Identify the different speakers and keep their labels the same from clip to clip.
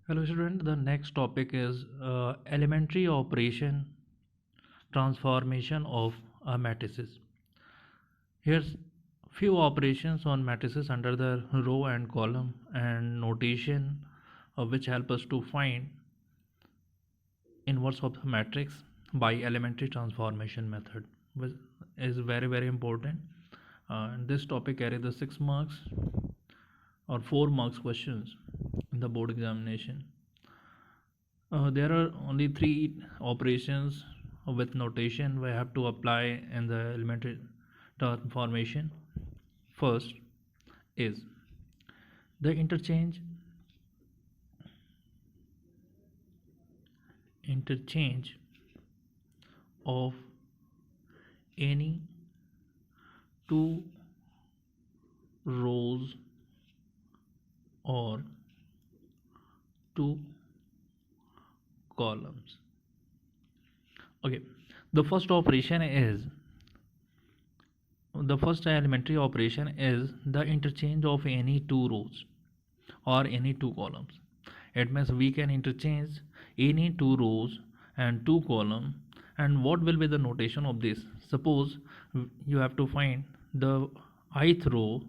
Speaker 1: Hello student, the next topic is elementary operation transformation of matrices. Here's few operations on matrices under the row and column and notation which help us to find inverse of the matrix by elementary transformation method, which is very important. This topic carries the 6 marks or 4 marks questions in the board examination. There are only 3 operations with notation we have to apply in the elementary transformation. First is the interchange of any two rows or two columns. Okay, the first elementary operation is the interchange of any two rows or any two columns. It means we can interchange any two rows and two columns. And what will be the notation of this? Suppose you have to find the ith row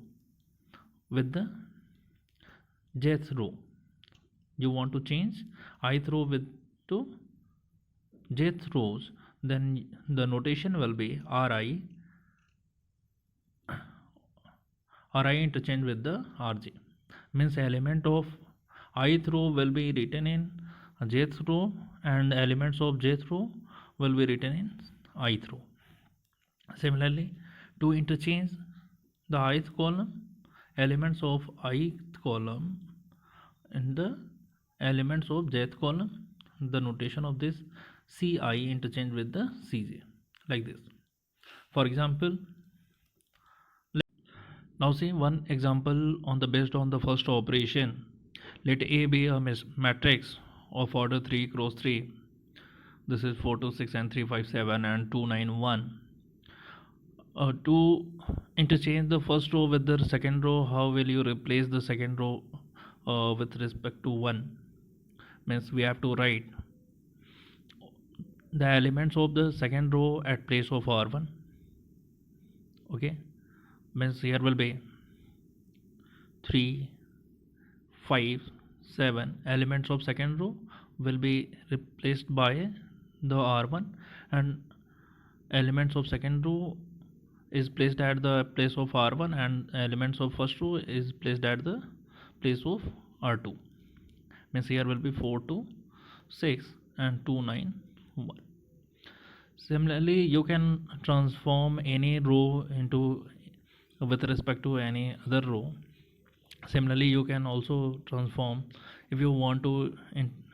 Speaker 1: with the jth row. You want to change ith row with to jth rows, then the notation will be ri interchange with the rj. Means element of ith row will be written in jth row and elements of jth row will be written in ith row. Similarly, to interchange the ith column, elements of ith column in the elements of jth column, the notation of this ci interchange with the cj, like this. For example, now see one example on the based on the first operation. Let A be a matrix of order 3 cross 3. This is 4 2 6 and 3 5 7 and 2 9 1. To interchange the first row with the second row, how will you replace the second row with respect to 1? Means we have to write the elements of the second row at place of r1. Okay, means here will be 3 5 7 elements of second row will be replaced by the r1, and elements of second row is placed at the place of r1 and elements of first row is placed at the place of r2. Means here will be 4 2 6 and 2 9 1. Similarly, you can transform any row into with respect to any other row. Similarly, you can also transform if you want to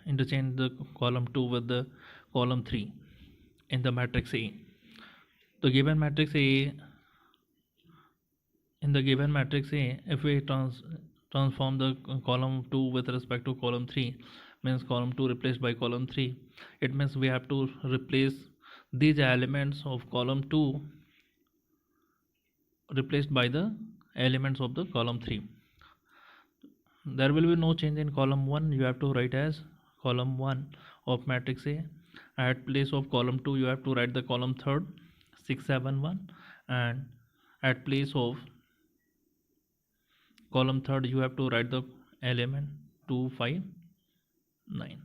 Speaker 1: interchange the column 2 with the column 3 in the matrix A. The given matrix A, in the given matrix A, if we transform the column 2 with respect to column 3, means column 2 replaced by column 3, it means we have to replace these elements of column 2 replaced by the elements of the column 3. There will be no change in column 1. You have to write as column 1 of matrix A. At place of column 2 you have to write the column 3rd 6 7 1, and at place of column 3rd you have to write the element 2 5 9.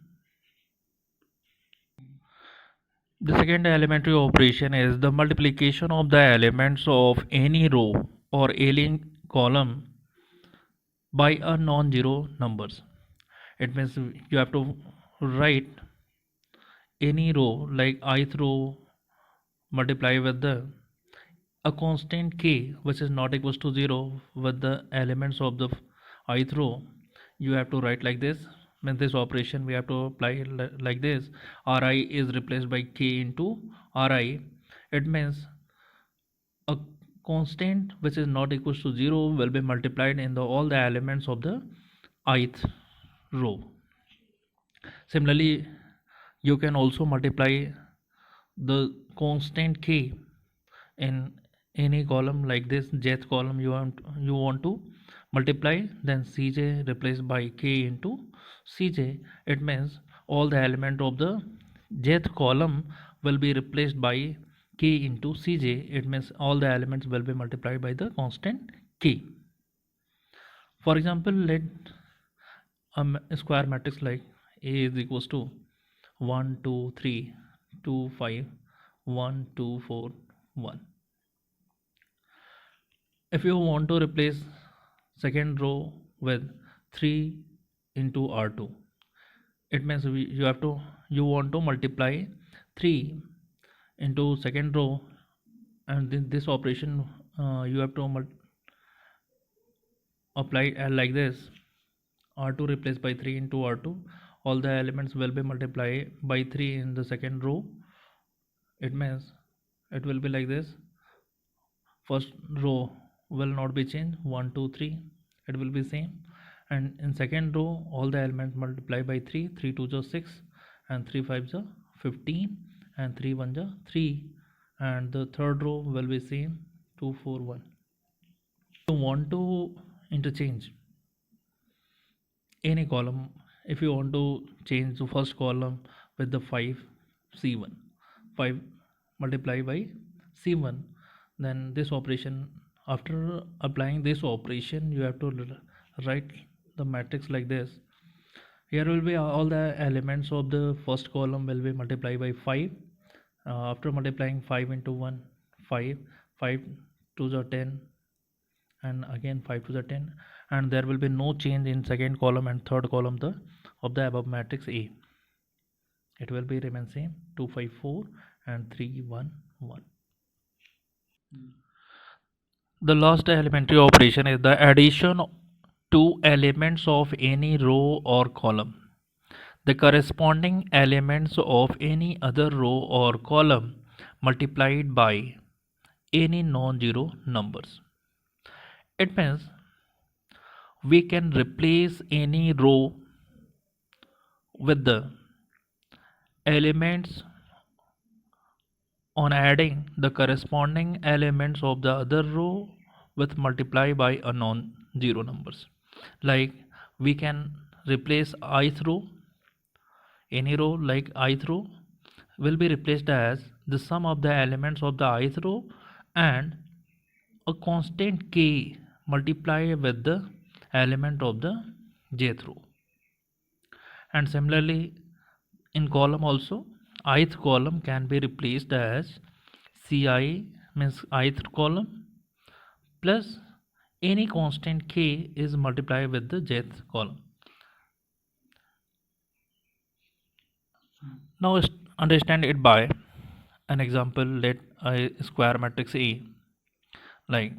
Speaker 1: The second elementary operation is the multiplication of the elements of any row or alien column by a non-zero numbers. It means you have to write any row like ith row multiply with the a constant k which is not equals to 0 with the elements of the ith row. You have to write like this. When this operation we have to apply like this: ri is replaced by k into ri. It means a constant which is not equals to 0 will be multiplied in all the elements of the ith row. Similarly, you can also multiply the constant k in any column like this jth column you want to multiply, then cj replaced by k into cj. It means all the element of the jth column will be replaced by k into cj. It means all the elements will be multiplied by the constant k. For example, let a square matrix like A is equals to 1 2 3 2 5 1 2 4 1. If you want to replace second row with 3 into r2, it means you want to multiply 3 into second row, and this operation you have to apply like this: r2 replaced by 3 into r2. All the elements will be multiplied by 3 in the second row. It means it will be like this: first row will not be changed, 1 2 3, it will be same. And in second row all the elements multiply by 3, 3 2 is 6, and 3 5 is 15, and 3 1 is 3. And the third row will be same, 2 4 1. You want to interchange any column. If you want to change the first column with the 5 c1, 5 multiply by c1, then this operation, after applying this operation, you have to write the matrix like this. Here will be all the elements of the first column will be multiplied by 5. After multiplying 5 into 1, 5 5 2 are 10, and again 5 to the 10, and there will be no change in second column and third column of the above matrix A. It will be remain same, 2 5 4 and 3 1 1. The last elementary operation is the addition to elements of any row or column. The corresponding elements of any other row or column multiplied by any non-zero numbers. It means we can replace any row with the elements on adding the corresponding elements of the other row with multiply by a non-zero numbers. Like we can replace ith row, any row like ith row will be replaced as the sum of the elements of the ith row and a constant k multiplied with the element of the jth row. And similarly in column also, ith column can be replaced as ci, means ith column, plus any constant k is multiplied with the jth column. Now understand it by an example. Let a square matrix A like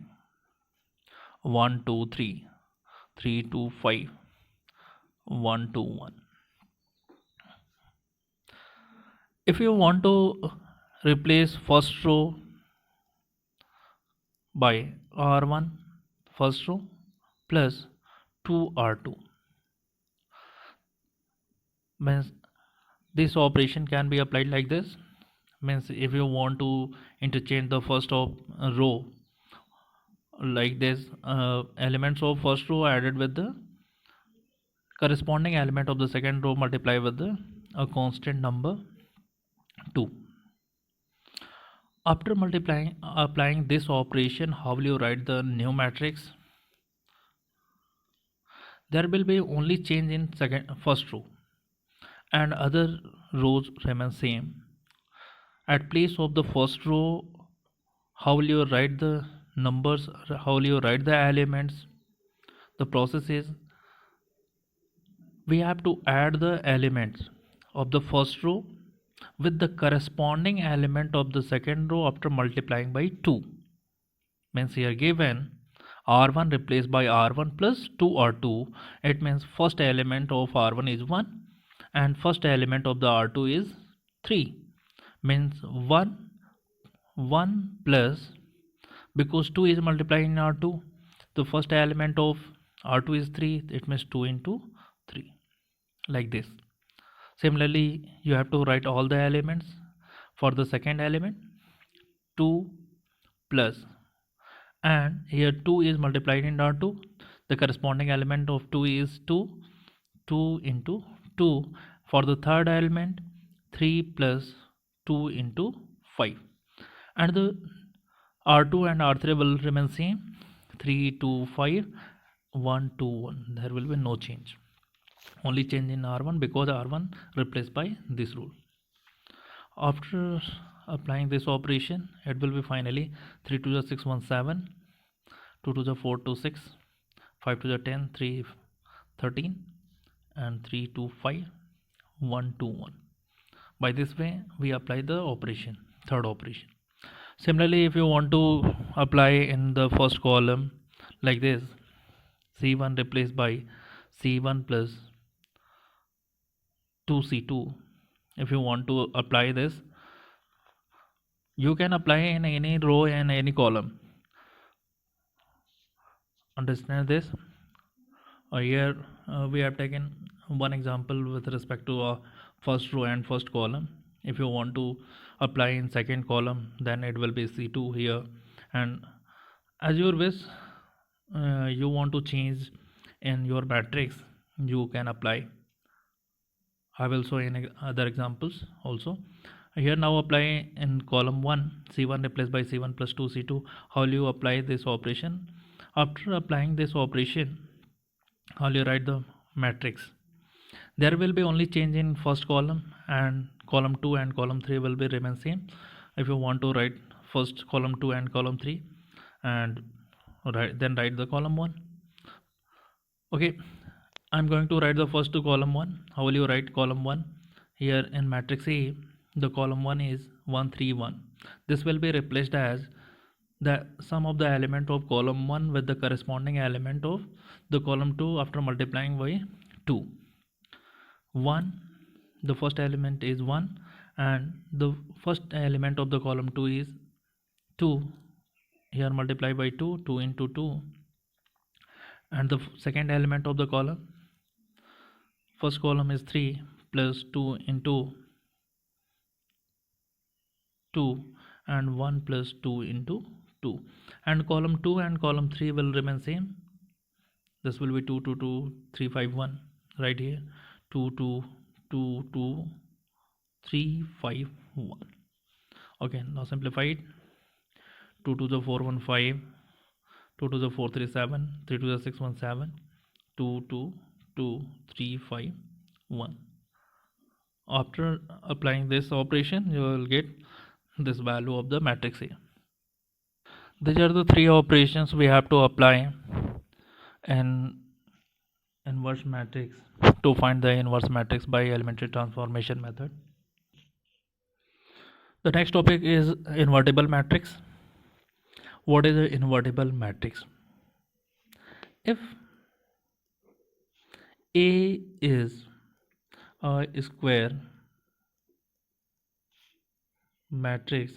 Speaker 1: 1 2 3 3 2 5 1 2 1. If you want to replace first row by r1 first row plus 2r2, means this operation can be applied like this. Means if you want to interchange the first row like this, elements of first row added with the corresponding element of the second row multiply with a constant number 2. After applying this operation, how will you write the new matrix? There will be only change in first row, and other rows remain same. At place of the first row, how will you write the numbers? How will you write the elements? The process is we have to add the elements of the first row with the corresponding element of the second row after multiplying by 2. Means here given r1 replaced by r1 plus 2r2, it means first element of r1 is 1 and first element of the r2 is 3. Means 1 plus, because 2 is multiplied in r2, the first element of r2 is 3, it means 2 into 3, like this. Similarly, you have to write all the elements for the second element. 2 plus and here 2 is multiplied in R2. The corresponding element of 2 is 2. 2 into 2. For the third element, 3 plus 2 into 5, and the R2 and R3 will remain same. 3 2 5 1 2 1. There will be no change, only change in R1 because R1 replaced by this rule. After applying this operation, it will be finally 3 to the 6 1 7, 2 to the 4 2 6, 5 to the 10 3 13, and 3 2 5 1 2 1. By this way we apply the operation, third operation. Similarly, if you want to apply in the first column like this, C1 replaced by C1 plus 2C2, if you want to apply this, you can apply in any row and any column. Understand this? Here we have taken one example with respect to first row and first column. If you want to apply in second column, then it will be C2 here, and as your wish, you want to change in your matrix, you can apply. I will show in other examples also. Here now apply in column 1, C1 replaced by C1 plus 2 C2. How will you apply this operation? After applying this operation, how will you write the matrix? There will be only change in first column, and column 2 and column 3 will be remain same. If you want to write first column 2 and column 3, and then write the column 1. Okay, I'm going to write the first to column 1. How will you write column 1? Here in matrix A, the column 1 is 1 3 1. This will be replaced as the sum of the element of column 1 with the corresponding element of the column 2 after multiplying by 2. 1, the first element is 1, and the first element of the column 2 is 2. Here multiply by 2, 2 into 2, and the second element of the column, first column is 3 plus 2 into 2, and 1 plus 2 into 2, and column 2 and column 3 will remain same. This will be 2 2 2 3 5 1 right here, 2 2 2 2 3 5 1. Okay, now simplify it. 2 to the 4 1 5, 2 to the 4 3 7, 3 to the 6 1 7, 2 2 2 3 5 1. After applying this operation, you will get this value of the matrix A. These are the three operations we have to apply in inverse matrix to find the inverse matrix by elementary transformation method. The next topic is invertible matrix. What is an invertible matrix? If A is a square matrix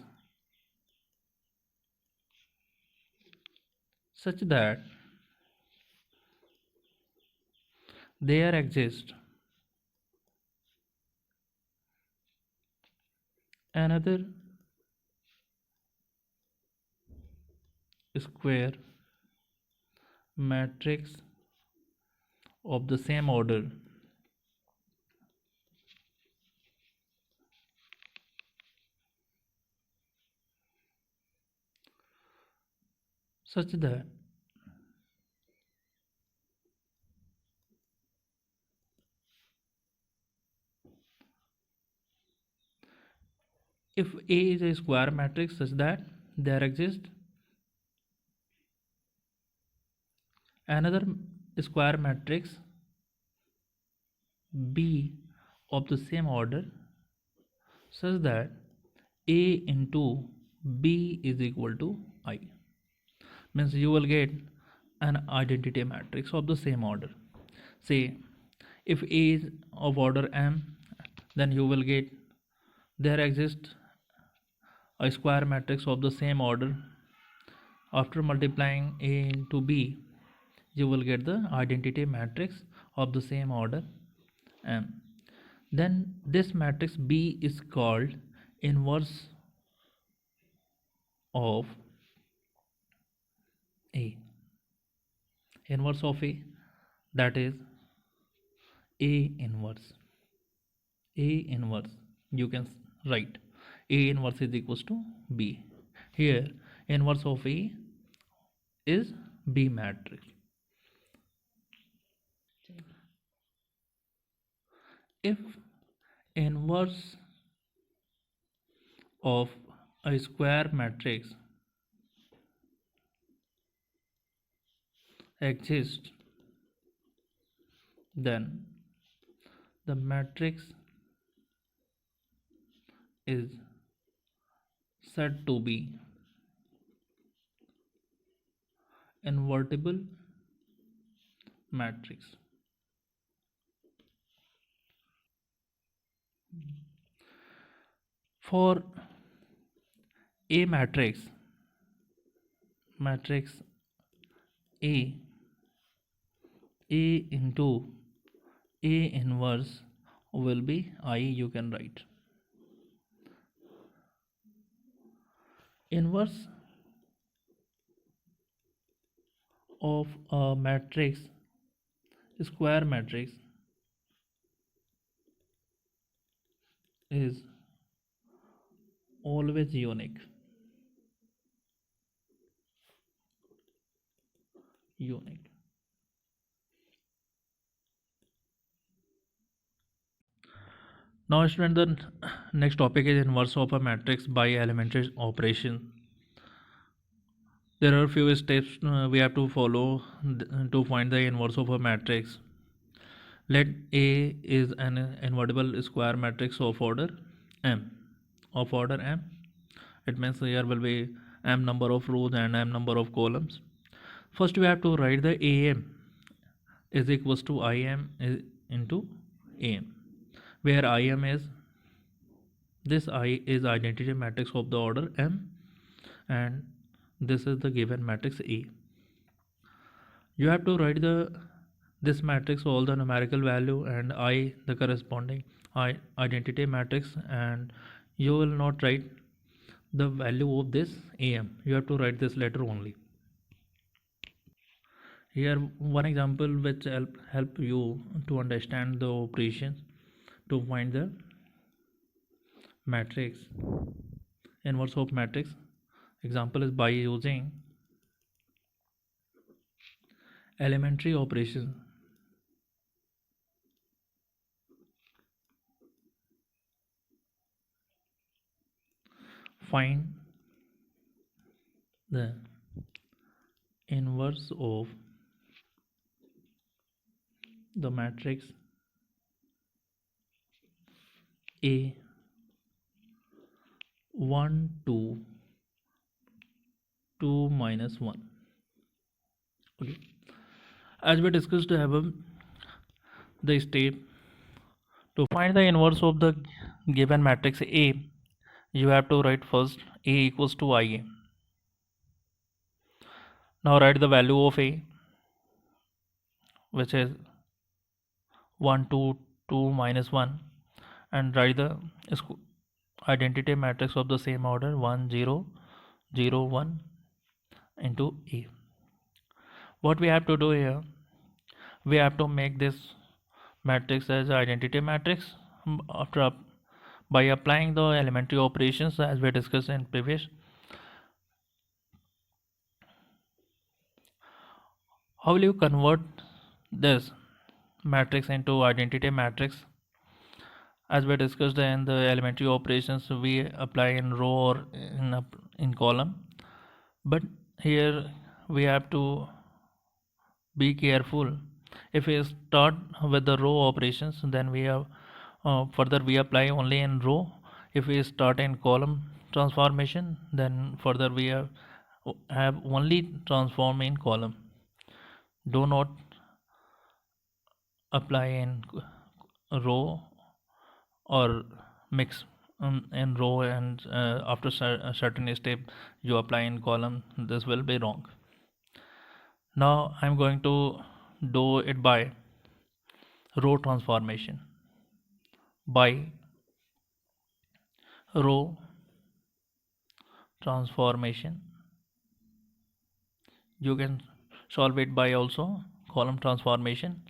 Speaker 1: such that there exists another square matrix of the same order such that if A is a square matrix such that there exists another square matrix B of the same order such that A into B is equal to I, means you will get an identity matrix of the same order. Say if A is of order M, then you will get there exists a square matrix of the same order. After multiplying A into B, you will get the identity matrix of the same order M. Then this matrix B is called inverse of A. Inverse of A, that is A inverse. A inverse, you can write A inverse is equals to B. Here inverse of A is B matrix. If inverse of a square matrix exists, then the matrix is said to be invertible matrix. For A matrix, matrix A, A into A inverse will be I, you can write. Inverse of a matrix, square matrix, is always unique. Unique. Now, student, the next topic is inverse of a matrix by elementary operation. There are few steps we have to follow to find the inverse of a matrix. Let A is an invertible square matrix of order M. Of order M. It means here will be M number of rows and M number of columns. First we have to write the AM is equals to IM into AM, where IM is, this I is identity matrix of the order M, and this is the given matrix A. You have to write this matrix all the numerical value and I the corresponding identity matrix, and you will not write the value of this AM. You have to write this letter only. Here one example which help you to understand the operations to find the matrix, inverse of matrix. Example is by using elementary operation. Find the inverse of the matrix A 1 2 2 minus 1. Okay, as we discussed above, the step to find the inverse of the given matrix A, you have to write first A equals to IA. Now write the value of A, which is 1 2 2 minus 1, and write the identity matrix of the same order 1 0 0 1 into A. What we have to do here, we have to make this matrix as identity matrix after by applying the elementary operations as we discussed in previous. How will you convert this matrix into identity matrix? As we discussed in the elementary operations, we apply in row or in column, but here we have to be careful. If we start with the row operations, then we have further we apply only in row. If we start in column transformation, then further we have only transform in column. Do not apply in row or mix in row, and after a certain step you apply in column. This will be wrong. Now I'm going to do it by row transformation. By row transformation, You can solve it by also column transformation.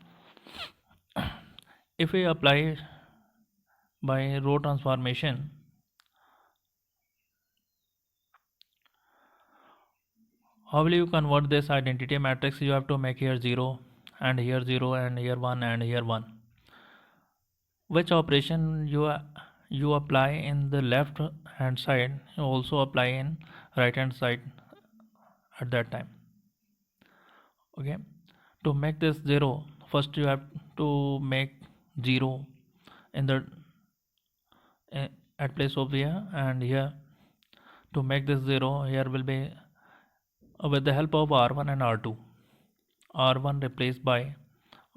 Speaker 1: If we apply by row transformation, how will you convert this identity matrix? You have to make here 0 and here 0 and here 1 and here 1. Which operation you apply in the left hand side, you also apply in right hand side at that time. Okay, to make this 0, first you have to make 0 in the at place of here, and here to make this 0, here will be with the help of r1 and r2. R1 replaced by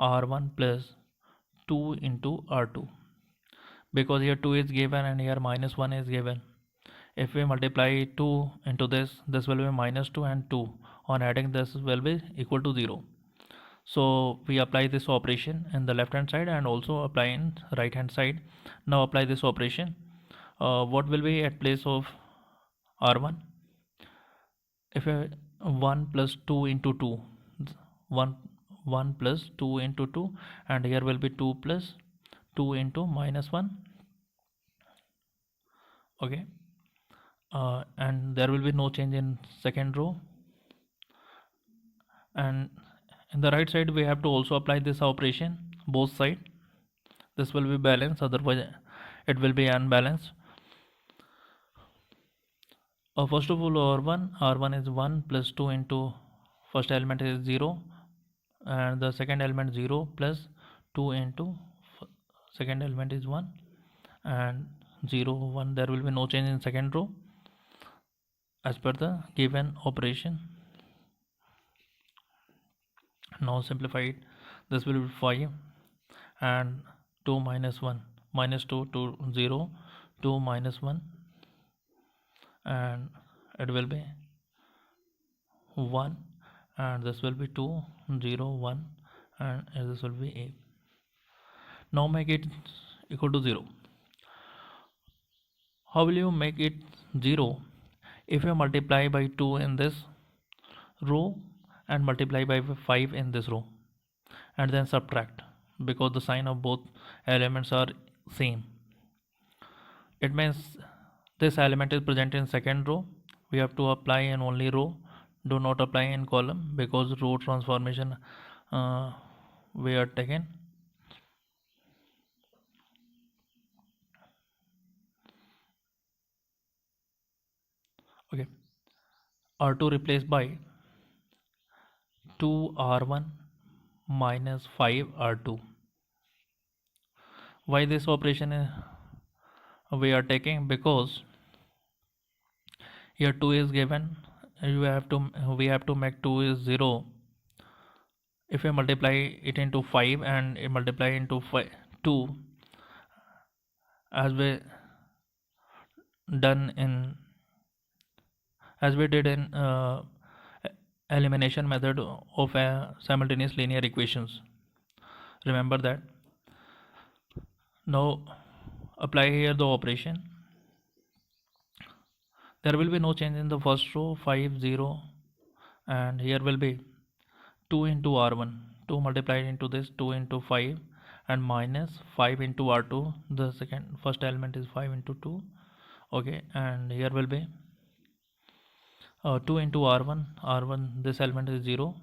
Speaker 1: r1 plus 2 into r2, because here 2 is given and here minus 1 is given. If we multiply 2 into this will be minus 2, and 2 on adding this will be equal to 0. So we apply this operation in the left hand side and also apply in right hand side. Now apply this operation. What will be at place of r1? If 1 plus 2 into 2, 1 plus 2 into 2, and here will be 2 plus 2 into minus 1. Okay, and there will be no change in second row. And in the right side we have to also apply this operation both side. This will be balanced, otherwise it will be unbalanced. First of all, r1 is 1 plus 2 into first element is 0, and the second element 0 plus 2 into second element is 1, and 0 1. There will be no change in second row as per the given operation. Now simplify it. This will be 5, and 2 minus 1 minus 2 to 0, 2 minus 1, and it will be 1, and this will be 2 0 1, and this will be 8. Now make it equal to 0. How will you make it 0? If you multiply by 2 in this row and multiply by 5 in this row, and then subtract, because the sign of both elements are same. It means this element is present in second row. We have to apply in only row. Do not apply in column, because row transformation we are taken. Okay, r2 replaced by 2r1 minus 5r2. Why this operation we are taking? Because here 2 is given, we have to make 2 is 0. If we multiply it into 5 and multiply into 2, as we did in elimination method of simultaneous linear equations. Remember that. Now apply here the operation. There will be no change in the first row, 5 0, and here will be 2 into r1, 2 multiplied into this 2 into 5, and minus 5 into r2. The first element is 5 into 2. Okay, and here will be 2 into r1, this element is 0,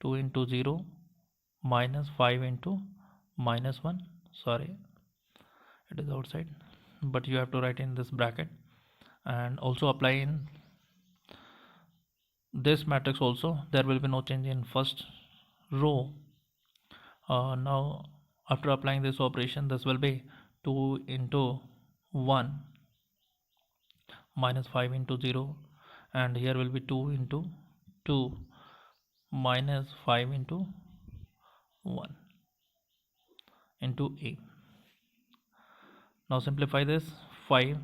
Speaker 1: 2 into 0 minus 5 into minus 1. Sorry, it is outside, but you have to write in this bracket, and also apply in this matrix also. There will be no change in first row. Now after applying this operation, this will be 2 into 1 minus 5 into 0, and here will be 2 into 2 minus 5 into 1 into a. Now simplify this. 5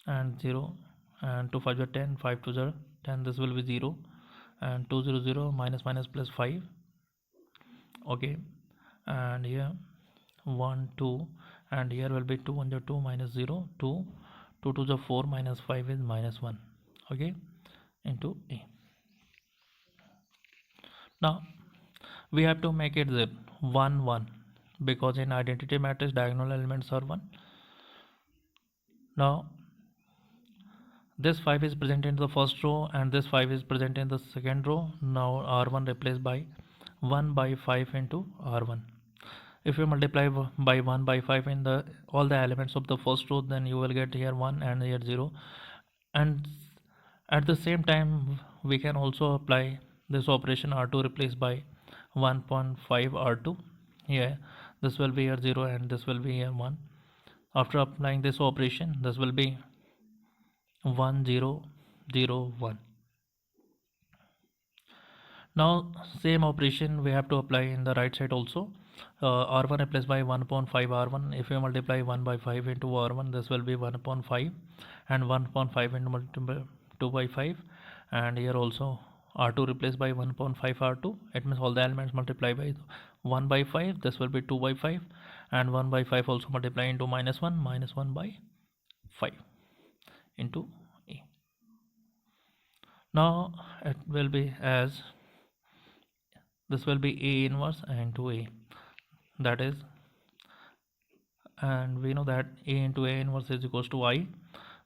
Speaker 1: and 0, and 2 5 are 10, 5 2 are 10, this will be 0, and 2 0 0 minus minus plus 5. Okay, and here 1 2, and here will be 2 1 2 minus 0, 2 2 2 4 minus 5 is minus 1. Okay, into a. Now we have to make it 0, 1 1, because in identity matrix diagonal elements are 1. Now this 5 is present in the first row and this 5 is present in the second row. Now r1 replaced by 1 by 5 into r1. If you multiply by 1 by 5 in the all the elements of the first row, then you will get here 1 and here 0. And at the same time we can also apply this operation r2 replaced by 1.5 r2. Here this will be here 0 and this will be here 1. After applying this operation, this will be 1 0 0 1. Now same operation we have to apply in the right side also. R1 replaced by 1 upon 5 R1. If you multiply 1 by 5 into R1, this will be 1 upon 5, and 1 upon 5 into 2 by 5, and here also R2 replaced by 1 upon 5 R2. It means all the elements multiply by 1 by 5, this will be 2 by 5, and 1 by 5 also multiply into minus 1 by 5 into A. Now it will be as this will be A inverse into A, that is, and we know that A into A inverse is equals to I.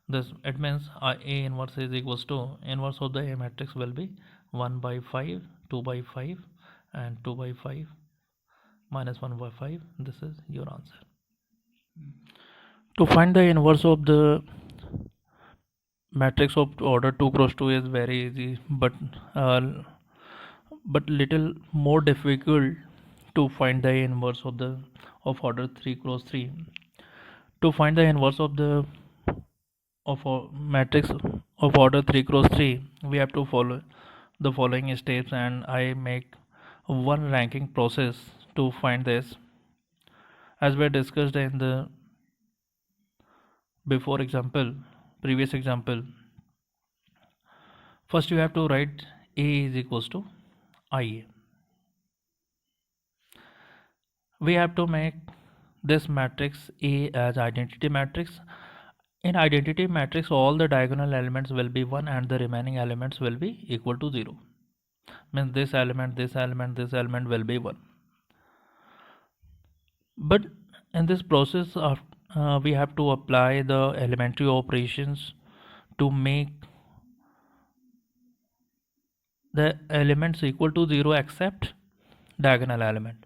Speaker 1: This it means A inverse is equals to inverse of the A matrix will be 1 by 5, 2 by 5, and 2 by 5 minus 1 by 5. This is your answer. To find the inverse of the matrix of order 2 cross 2 is very easy, but little more difficult to find the inverse of the of order 3 cross 3. To find the inverse of the of a matrix of order 3 cross 3, we have to follow the following steps, and I make one ranking process to find this, as we discussed in the previous example. First you have to write A is equals to IA. We have to make this matrix A as identity matrix. In identity matrix, all the diagonal elements will be 1 and the remaining elements will be equal to 0. Means this element will be 1. But in this process of we have to apply the elementary operations to make the elements equal to 0 except diagonal element.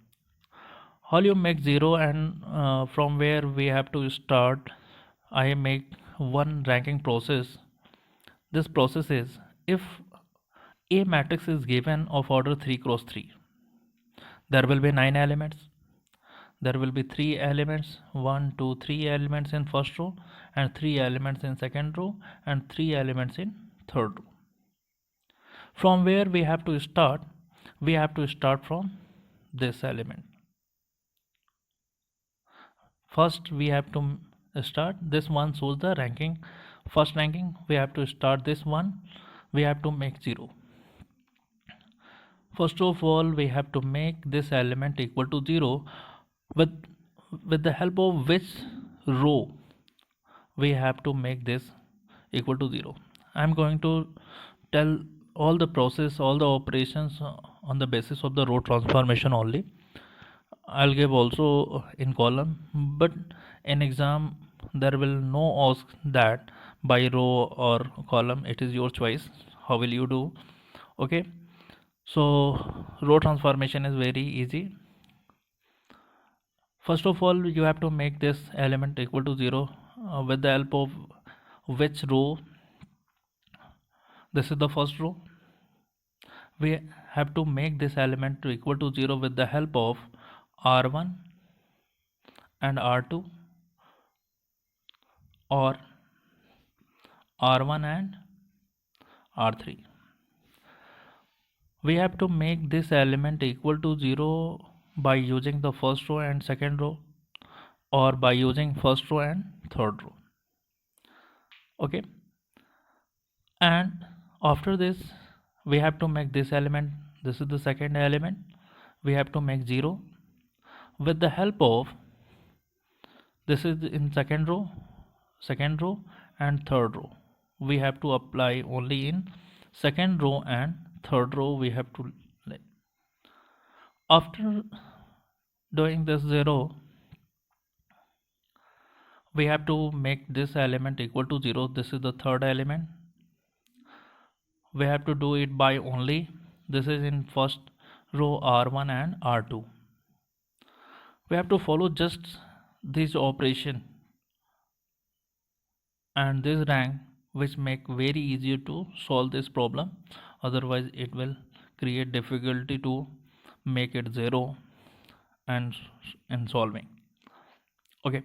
Speaker 1: How you make 0, and from where we have to start, I make one ranking process. This process is, if A matrix is given of order 3 cross 3, there will be 9 elements. There will be 3 elements, 1 2 3 elements in first row, and 3 elements in second row, and 3 elements in third row. From where we have to start? We have to start from this element. First we have to start this one, shows the ranking, first ranking. We have to start this one, we have to make 0. First of all, we have to make this element equal to 0, with the help of which row we have to make this equal to 0. I am going to tell all the process, all the operations on the basis of the row transformation only. I'll give also in column, but in exam there will no ask that by row or column. It is your choice, how will you do. Okay, so row transformation is very easy. First of all, you have to make this element equal to 0 with the help of which row. This is the first row. We have to make this element to equal to 0 with the help of R1 and R2, or R1 and R3. We have to make this element equal to 0 by using the first row and second row, or by using first row and third row. Okay, and after this we have to make this element, this is the second element, we have to make 0 with the help of, this is in second row and third row. We have to apply only in second row and third row. We have to After doing this 0, we have to make this element equal to 0. This is the third element. We have to do it by only, this is in first row R1 and R2. We have to follow just this operation and this rank, which make very easier to solve this problem. Otherwise it will create difficulty to make it 0 and in solving. Okay,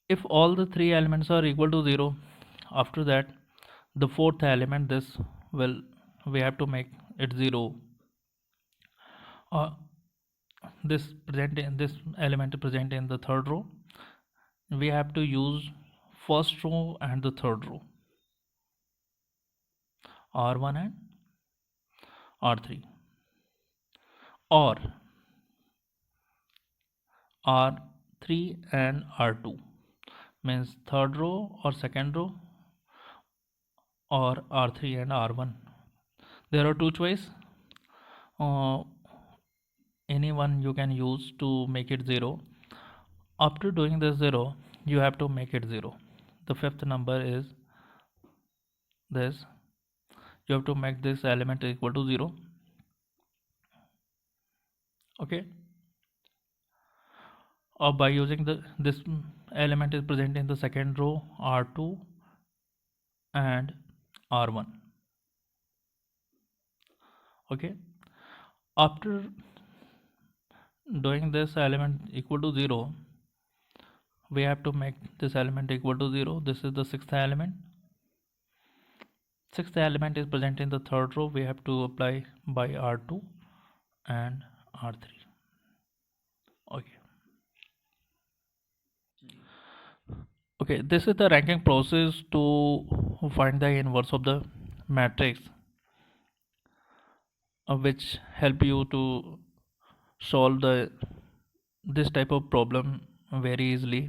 Speaker 1: if all the three elements are equal to 0, after that the fourth element, this will, we have to make it 0. This element is present in the third row. We have to use first row and the third row, R1 and R3, or R3 and R2, means third row or second row, or R3 and R1. There are two choices. Any one you can use to make it 0. After doing this 0, you have to make it 0. The fifth number is this. You have to make this element equal to 0. Okay, or by using this element is present in the second row, R2 and R1. Okay, after doing this element equal to 0, we have to make this element equal to 0. This is the sixth element. Sixth element is present in the third row. We have to apply by R2 and R3. Okay, this is the ranking process to find the inverse of the matrix, which help you to solve this type of problem very easily.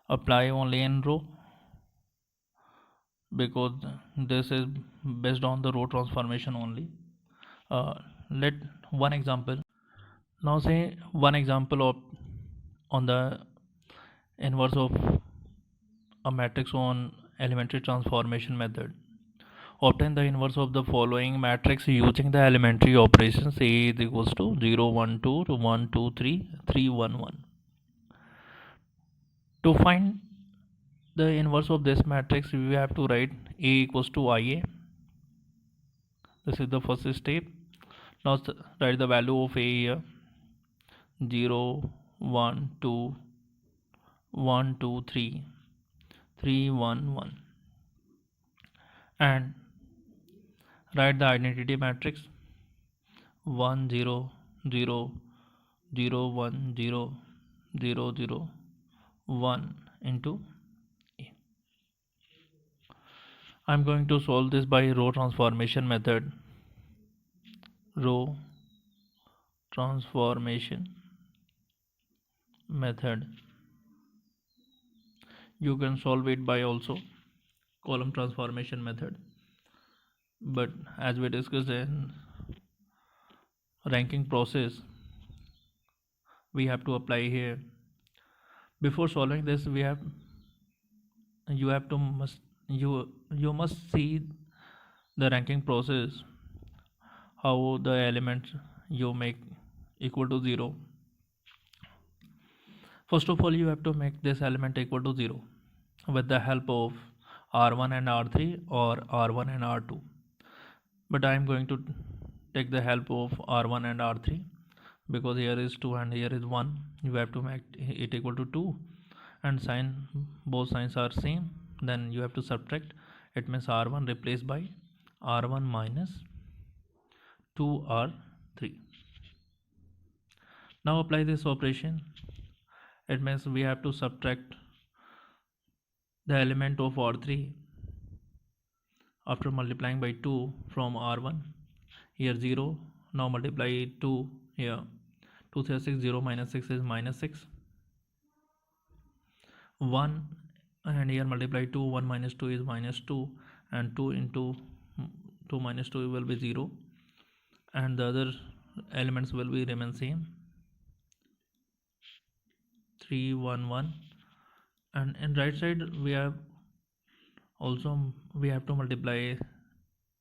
Speaker 1: Apply only in row, because this is based on the row transformation only. Let one example. Now say one example of on the inverse of a matrix on elementary transformation method. Obtain the inverse of the following matrix using the elementary operations. A is equals to 0 1 2 to 1 2 3 3 1 1. To find the inverse of this matrix, we have to write A equals to IA. This is the first step. Now write the value of A here. 0 1 2 1 2 3 3 1 1, and write the identity matrix 1 0 0 0 1 0 0 0 1 into A. I'm going to solve this by row transformation method. Row transformation method. You can solve it by also column transformation method, but as we discussed in ranking process, we have to apply here. Before solving this, you must see the ranking process, how the elements you make equal to 0. First of all, you have to make this element equal to 0 with the help of R1 and R3 or R1 and R2, but I am going to take the help of R1 and R3, because here is 2 and here is 1. You have to make it equal to 2, and both signs are same, then you have to subtract. It means R1 replaced by R1 minus 2R3. Now apply this operation. It means we have to subtract the element of R3 after multiplying by 2 from R1. Here 0, now multiply 2 here. 2 3 6, 0 minus 6 is minus 6. 1, and here multiply 2, 1 minus 2 is minus 2, and 2 into 2 minus 2 will be 0, and the other elements will be remain same, 3 1 1, and in right side we have also we have to multiply,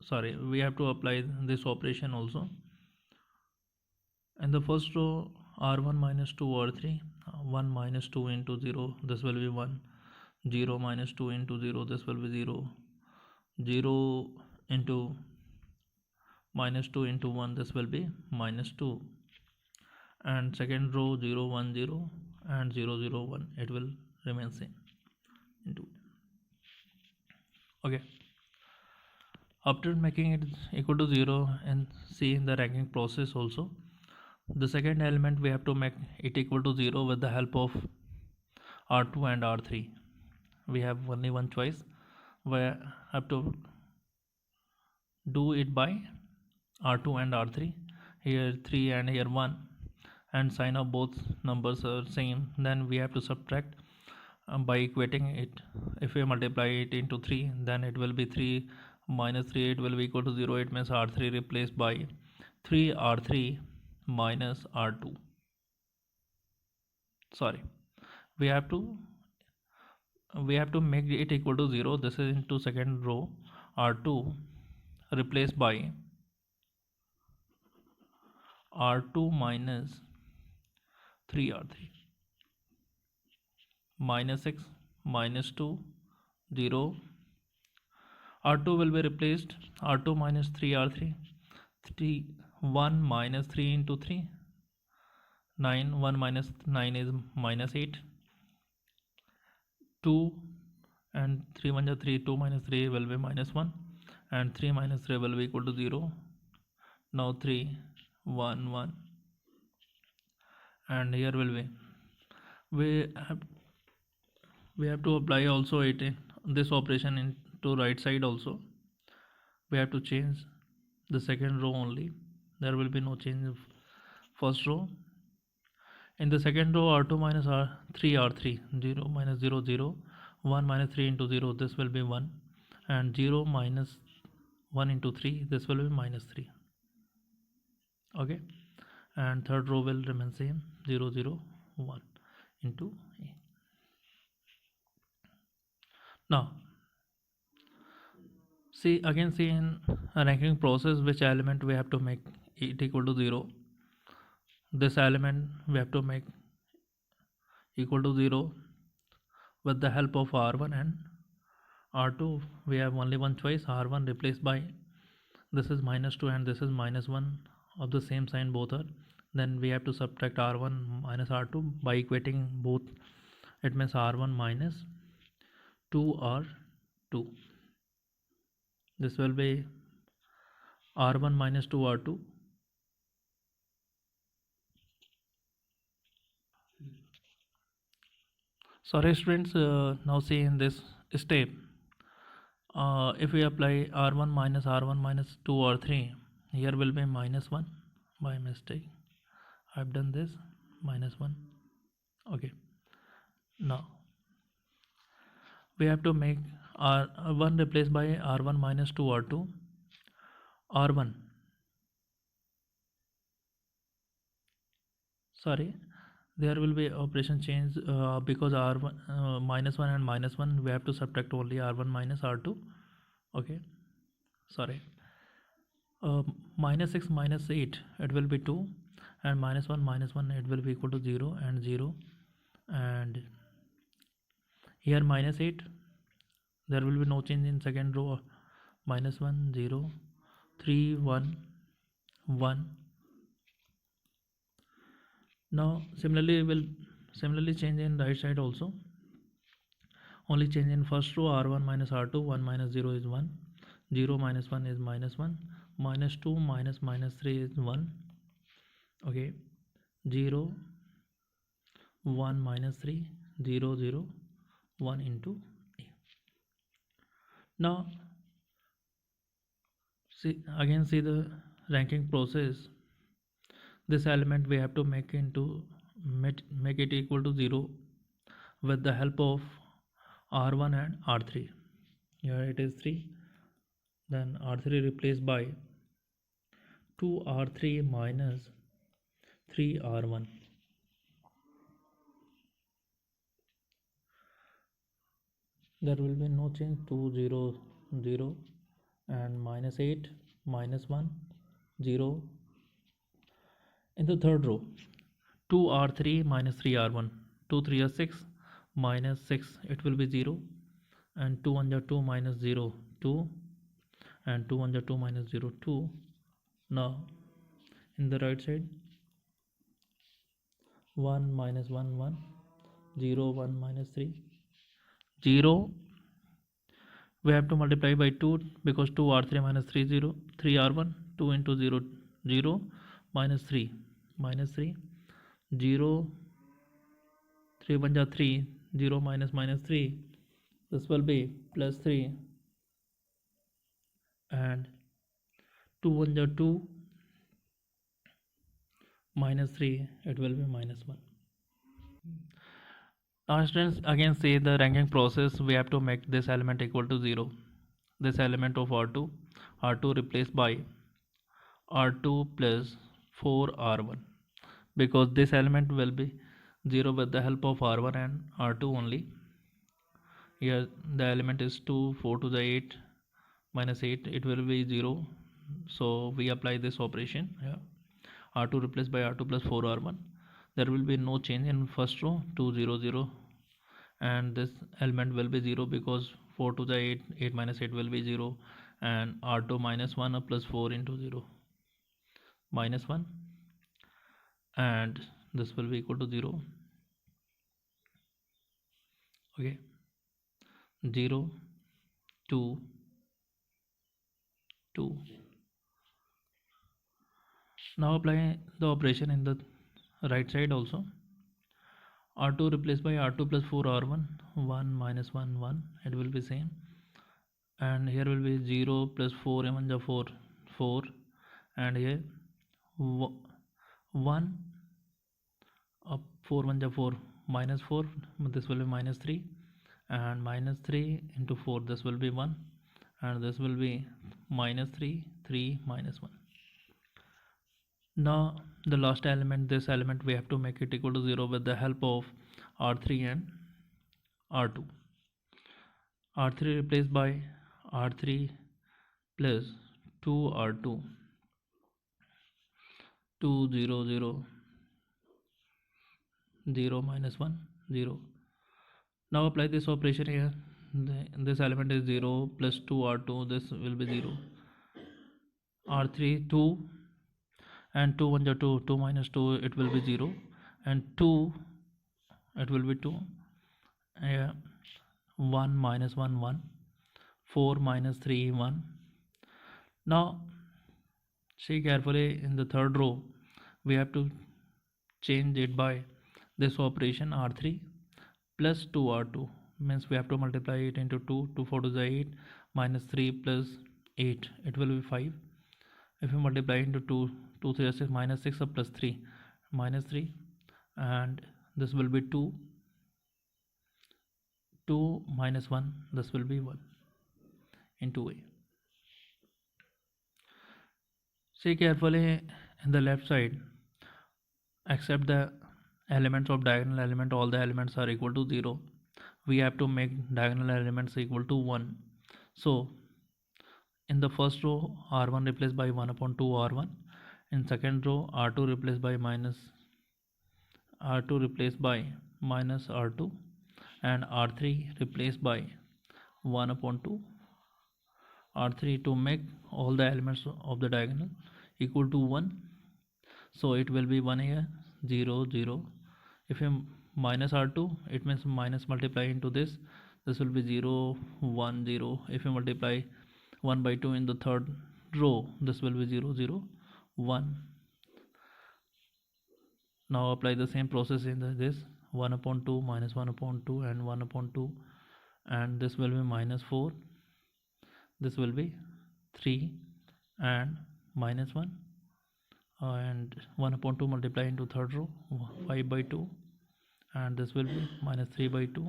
Speaker 1: sorry, we have to apply this operation also. In the first row, r1 minus 2 r3, 1 minus 2 into 0, this will be 1, 0 minus 2 into 0, this will be 0, 0 into minus 2 into 1, this will be minus 2, and second row 0 1 0 and 0 0 1, it will remain same into, okay. After making it equal to 0 and seeing the ranking process also, the second element we have to make it equal to 0 with the help of r2 and r3. We have only one choice, we have to do it by r2 and r3, here 3 and here 1, and sign of both numbers are same, then we have to subtract by equating it. If we multiply it into 3, then it will be 3 minus 3, it will be equal to 0. It means r3 replaced by 3r3 minus r2, sorry, we have to make it equal to 0. This is into second row, r2 replaced by r2 minus 3r3, minus 6 minus 2 0, r2 will be replaced, r2 minus 3r3, 3 1 minus 3 into 3, 9, 1 minus 9 is minus 8, 2 and 3 1 is 3, 2 minus 3 will be minus 1, and 3 minus 3 will be equal to 0. Now 3 1 1, and here will be, we have to apply also it in this operation into right side also. We have to change the second row only, there will be no change of first row. In the second row, r2 minus r3 r3, 0 minus 0 0, 1 minus 3 into 0, this will be 1, and 0 minus 1 into 3, this will be minus 3, okay. And third row will remain same, 0 0 1 into a. Now see in a ranking process, which element we have to make it equal to 0. This element we have to make equal to 0 with the help of r1 and r2. We have only one choice, r1 replaced by, this is minus 2 and this is minus 1 of the same sign both are, then we have to subtract r1 minus r2 by equating both. It means r1 minus 2r2, this will be r1 minus 2r2. Sorry students, now see in this step, if we apply r1 minus 2 or 3, here will be minus 1 by mistake, I've done this, minus 1, okay. Now we have to make r1 replaced by r1 minus 2 r2, r1, sorry, there will be operation change because r1 minus 1 and minus 1, we have to subtract only r1 minus r2, okay, sorry. Minus 6 minus 8, it will be 2, and minus 1 it will be equal to 0 and 0, and here minus 8, there will be no change in second row, minus 1 0 3 1 1. Now similarly change in right side also, only change in first row, r1 minus r2, 1 minus 0 is 1, 0 minus 1 is minus 1, minus 2 minus 3 is 1, okay, 0 1 minus 3 0 0 1 into a. Now see the ranking process. This element we have to make it equal to 0 with the help of r1 and r3. Here it is 3, then r3 replaced by 2r3 minus 3r1. There will be no change. 2 0 0 and minus 8 minus 1 0. In the third row, 2r3 minus 3r1. 2 3 are 6 minus 6, it will be 0, and 2 1 are 2 minus 0 2, and 2 1 are 2 minus 0 2. Now in the right side, 1 minus 1 1, 0 1 minus 3 0. We have to multiply by 2 because 2r3 minus 3 0 3r1. 2 into 0 0 minus 3 0. 3 1 ja 3, 0 minus minus 3, this will be plus 3, and 2 1 ja 2 minus 3, it will be minus 1. Now students, again say the ranking process. We have to make this element equal to 0. This element of r2 replaced by r2 plus 4r1, because this element will be 0 with the help of r1 and r2 only. Here the element is 2, 4 to the 8 minus 8, it will be 0. So we apply this operation here. R2 replaced by R2 plus 4R1. There will be no change in first row, 2 0 0, and this element will be 0 because 4 to the 8, 8 minus 8 will be 0, and R2 minus 1 plus 4 into 0 minus 1, and this will be equal to 0. Okay, 0 2 2. Now apply the operation in the right side also. R2 replaced by R2 plus 4R1, 1 minus 1 1, it will be same, and here will be 0 plus 4 1 ja 4 4, and here 1 up 4 1 ja 4 minus 4, this will be minus 3, and minus 3 into 4, this will be 1, and this will be minus 3 3 minus 1. Now the last element, this element we have to make it equal to 0 with the help of r3 and r2. R3 replaced by r3 plus 2r2, 2 0 0 0 minus 1 0. Now apply this operation here. This element is 0 plus 2r2, this will be 0. R3 2, and 2 1 ja 2, 2 minus 2, it will be 0, and 2, it will be 2. Yeah, 1 minus 1 1, 4 minus 3 1. Now see carefully, in the third row we have to change it by this operation. R3 plus 2r2 means we have to multiply it into 2, 2 4 to the 8 minus 3 plus 8, it will be 5. If you multiply into 2, 2 3 6 minus 6 plus 3 minus 3, and this will be 2, 2 minus 1, this will be 1 into a. See carefully, in the left side, except the elements of diagonal element, all the elements are equal to 0. We have to make diagonal elements equal to 1. So in the first row, r1 replaced by 1 upon 2 r1. In second row, r2 replaced by minus r2, and r3 replaced by 1 upon 2 r3, to make all the elements of the diagonal equal to 1. So it will be 1 here, 0 0. If you minus r2, it means minus multiply into this will be 0 1 0. If you multiply 1 by 2 in the third row, this will be 0 0 1. Now apply the same process in this 1 upon 2 minus 1 upon 2 and 1 upon 2, and this will be minus 4, this will be 3 and minus 1, and 1 upon 2 multiply into third row, 5 by 2, and this will be minus 3 by 2,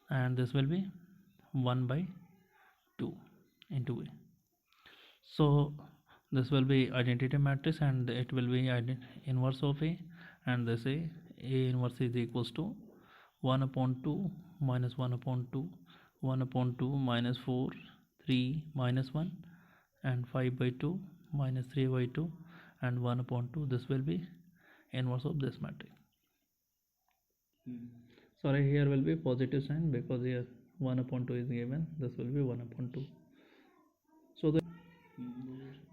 Speaker 1: and this will be 1 by 2 into a. So This will be identity matrix and it will be inverse of A, and this A inverse is equals to 1 upon 2 minus 1 upon 2, 1 upon 2 minus 4, 3 minus 1, and 5 by 2 minus 3 by 2, and 1 upon 2. This will be inverse of this matrix. Sorry, here will be positive sign because here 1 upon 2 is given. This will be 1 upon 2.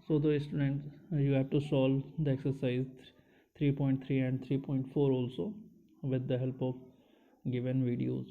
Speaker 1: So the students, you have to solve the exercise 3.3 and 3.4 also with the help of given videos.